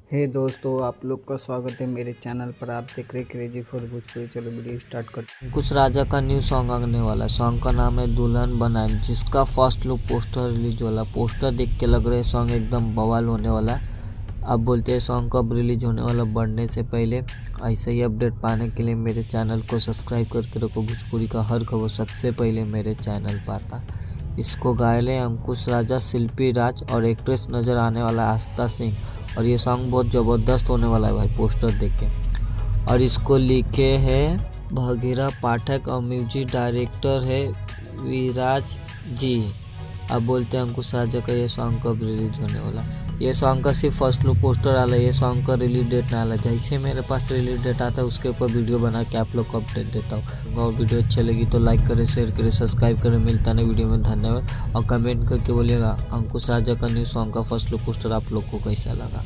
हे दोस्तों, आप लोग का स्वागत है मेरे चैनल पर। आप देख रहे क्रेजी फॉर भोजपुरी। चलो वीडियो स्टार्ट करते हैं। कुछ राजा का न्यू सॉन्ग आने वाला है। सॉन्ग का नाम है दुल्हन बनाए, जिसका फर्स्ट लुक पोस्टर रिलीज वाला। पोस्टर देख के लग रहा है सॉन्ग एकदम बवाल होने वाला है। अब बोलते हैं सॉन्ग कब रिलीज होने वाला, बढ़ने से पहले ऐसे ही अपडेट पाने के लिए मेरे चैनल को सब्सक्राइब करके रखो। भोजपुरी का हर खबर सबसे पहले मेरे चैनल पर आता। इसको गायले अंकुश राजा, शिल्पी राज और एक्ट्रेस नज़र आने वाला है आस्था सिंह। और ये सॉन्ग बहुत ज़बरदस्त होने वाला है भाई, पोस्टर देख के। और इसको लिखे हैं भगीरा पाठक और म्यूजिक डायरेक्टर है विराज जी। अब बोलते हैं अंकुश राजा का ये सॉन्ग कब रिलीज होने वाला। ये सॉन्ग का सिर्फ फर्स्ट लुक पोस्टर आला, ये सॉन्ग का रिलीज डेट ना आला। जैसे मेरे पास रिलीज डेट आता है उसके ऊपर वीडियो बना के आप लोग को अपडेट देता हूँ। और वीडियो अच्छी लगी तो लाइक करें, शेयर करें, सब्सक्राइब करें। मिलता नहीं वीडियो में, धन्यवाद। और कमेंट करके बोलिएगा अंकुश राजा का न्यू सॉन्ग का फर्स्ट लुक पोस्टर आप लोग को कैसा लगा।